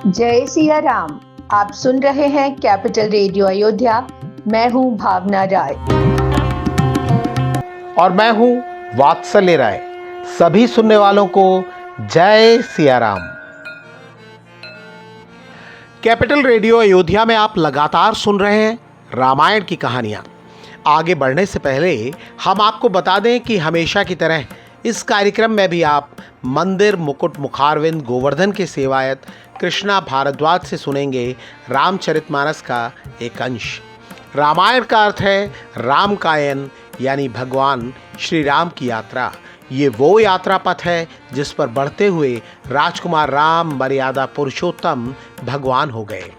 जय सिया राम। आप सुन रहे हैं कैपिटल रेडियो अयोध्या। मैं हूं भावना राय और मैं हूं वात्सल्य राय। सभी सुनने वालों को जय सिया राम। कैपिटल रेडियो अयोध्या में आप लगातार सुन रहे हैं रामायण की कहानियां। आगे बढ़ने से पहले हम आपको बता दें कि हमेशा की तरह इस कार्यक्रम में भी आप मंदिर मुकुट मुखारविंद गोवर्धन के सेवायत कृष्णा भारद्वाज से सुनेंगे रामचरितमानस का एक अंश। रामायण का अर्थ है राम कायन, यानी भगवान श्री राम की यात्रा। ये वो यात्रा पथ है जिस पर बढ़ते हुए राजकुमार राम मर्यादा पुरुषोत्तम भगवान हो गए।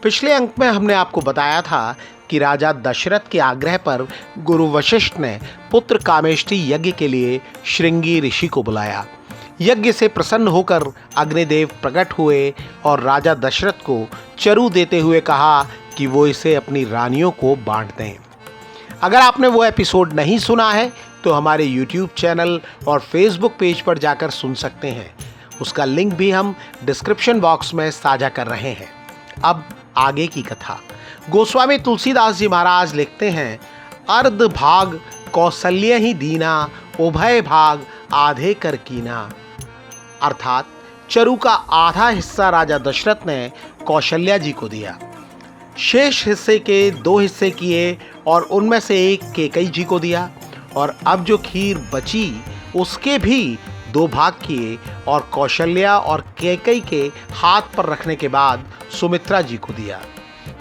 पिछले अंक में हमने आपको बताया था कि राजा दशरथ के आग्रह पर गुरु वशिष्ठ ने पुत्र कामेष्टि यज्ञ के लिए श्रृंगी ऋषि को बुलाया। यज्ञ से प्रसन्न होकर अग्निदेव प्रकट हुए और राजा दशरथ को चरु देते हुए कहा कि वो इसे अपनी रानियों को बांट दें। अगर आपने वो एपिसोड नहीं सुना है तो हमारे YouTube चैनल और Facebook पेज पर जाकर सुन सकते हैं। उसका लिंक भी हम डिस्क्रिप्शन बॉक्स में साझा कर रहे हैं। अब आगे की कथा। गोस्वामी तुलसीदास जी महाराज लिखते हैं, अर्ध भाग कौशल्य ही दीना, उभय भाग आधे कर कीना। अर्थात चरु का आधा हिस्सा राजा दशरथ ने कौशल्या जी को दिया, शेष हिस्से के 2 हिस्से किए और उनमें से एक कैकेयी जी को दिया, और अब जो खीर बची उसके भी 2 भाग किए और कौशल्या और कैकेयी के हाथ पर रखने के बाद सुमित्रा जी को दिया।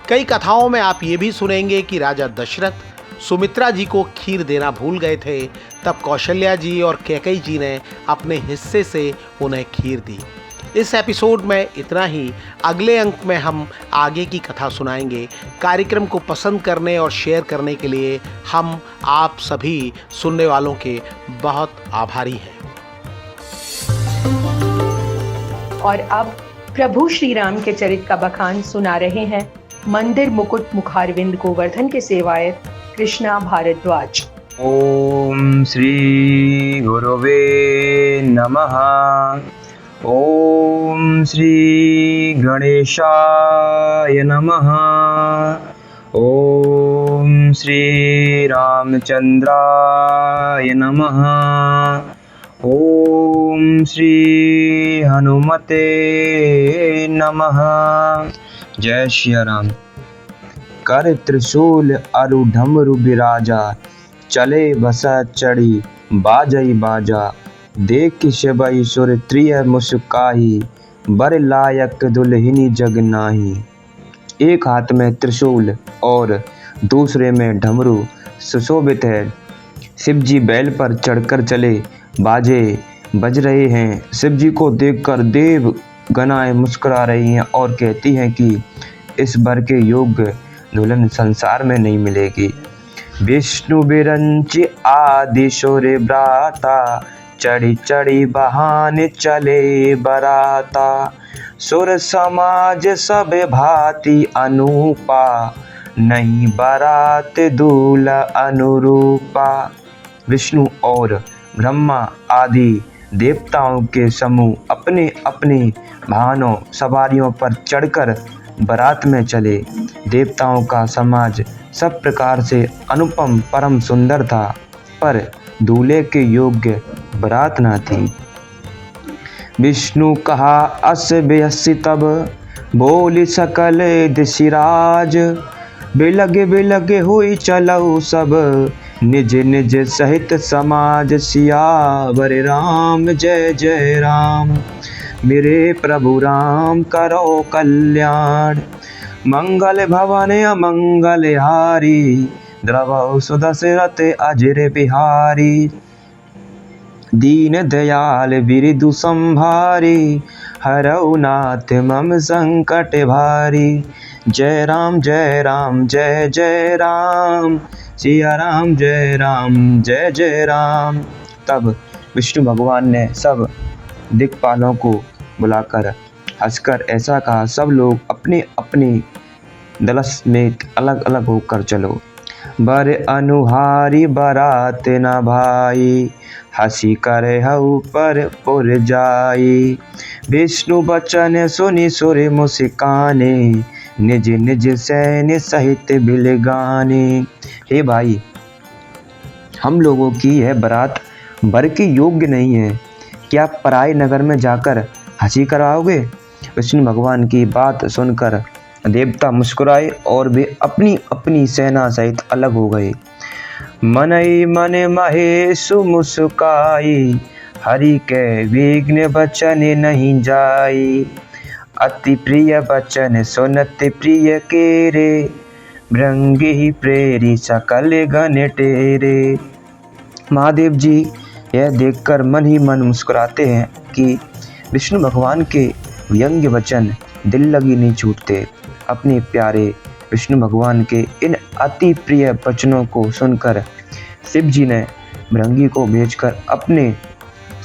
कई कथाओं में आप ये भी सुनेंगे कि राजा दशरथ सुमित्रा जी को खीर देना भूल गए थे, तब कौशल्या जी और कैकेयी जी ने अपने हिस्से से उन्हें खीर दी। इस एपिसोड में इतना ही। अगले अंक में हम आगे की कथा सुनाएंगे। कार्यक्रम को पसंद करने और शेयर करने के लिए हम आप सभी सुनने वालों के बहुत आभारी हैं। और अब प्रभु श्री राम के चरित का बखान सुना रहे हैं मंदिर मुकुट मुखारविंद गोवर्धन के सेवायत कृष्णा भारद्वाज। ओम श्री गुरुवे नमः। ओम श्री गणेशाय नमः। ओम श्री रामचंद्राय नमः। ओम श्री हनुमते नमः। जय श्री राम। कर त्रिशूल अरु ढमरु बिराजा, चले बसा चढ़ी बाजई बाजा। देख शिवई सुर त्रिय मुस्काही, बर लायक दुल्हिनी जग नाही। एक हाथ में त्रिशूल और दूसरे में ढमरू सुशोभित है। शिवजी बैल पर चढ़कर चले, बाजे बज रहे हैं। शिवजी को देखकर देव गणाएं मुस्कुरा रही हैं और कहती हैं कि इस बर के योग्य दुल्हन संसार में नहीं मिलेगी। विष्णु बिरंची आदि शौर्य ब्राता, चढ़ी चढ़ी बहाने चले बराता। सुर समाज सब भांति अनूपा, नहीं बारात दूल्हा अनुरूपा। विष्णु और ब्रह्मा आदि देवताओं के समूह अपने अपने वाहनों सवारियों पर चढ़कर बारात में चले। देवताओं का समाज सब प्रकार से अनुपम परम सुंदर था, पर दूल्हे के योग्य बारात न थी। विष्णु कहा अस बेहसी तब, बोली सकल दिशिराज। बिलगे बिलगे हुई चलऊ सब, निज निज सहित समाज। सियावर राम जय जय राम, मेरे प्रभु राम करो कल्याण। मंगल भवन अमंगल हारी, द्रवौ सुदशरथ अजर बिहारी। दीन दयाल बिरदु संभारी, हरौ नाथ मम संकट भारी। जय राम जय जय राम, सिया राम जय जय राम। तब विष्णु भगवान ने सब दिक्पालों को बुलाकर हंसकर ऐसा कहा, सब लोग अपने अपने दल समेत अलग अलग होकर चलो। बर अनुहारी बरात न भाई, हसी करे हऊ पर पुर जाई। विष्णु बचन सुनि सुर मुस्काने, निज निज सैन्य सहित बिलगाने। हे भाई, हम लोगों की यह बारात वर के योग्य नहीं है, क्या पराए नगर में जाकर हंसी करवाओगे? विष्णु भगवान की बात सुनकर देवता मुस्कुराए और वे अपनी अपनी सेना सहित अलग हो गए। मनई मन महेशु मुस्काई, हरि के विघ्न बचन नहीं जाई। अति प्रिय बचन सुनत प्रिय केरे, भृंगी ही प्रेरी सकल गण टेरे। महादेव जी यह देखकर मन ही मन मुस्कुराते हैं कि विष्णु भगवान के व्यंग्य वचन दिल लगी नहीं छूटते। अपने प्यारे विष्णु भगवान के इन अति प्रिय वचनों को सुनकर शिव जी ने भृंगी को भेजकर अपने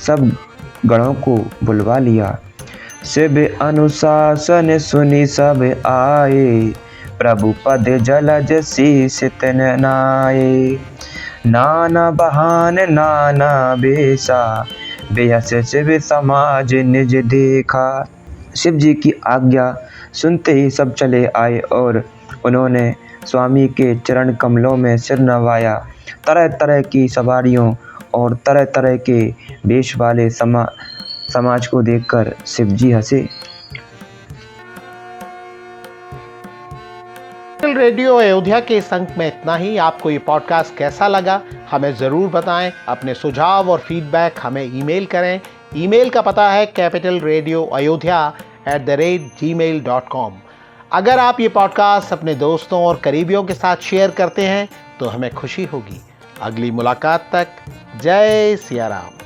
सब गणों को बुलवा लिया। शिव अनुशासन सुनि सब आए, प्रभु पद जलज शीस तन नाए। नाना बहान नाना बेसा, बेहस शिव समाज निज देखा। शिव जी की आज्ञा सुनते ही सब चले आए और उन्होंने स्वामी के चरण कमलों में सिर नवाया। तरह तरह की सवारियों और तरह तरह के वेश वाले समाज को देखकर शिव जी हंसे। रेडियो अयोध्या के इस अंक में इतना ही। आपको ये पॉडकास्ट कैसा लगा हमें ज़रूर बताएं। अपने सुझाव और फीडबैक हमें ईमेल करें। ईमेल का पता है capitalradioayodhya@gmail.com। अगर आप ये पॉडकास्ट अपने दोस्तों और करीबियों के साथ शेयर करते हैं तो हमें खुशी होगी। अगली मुलाकात तक जय सिया राम।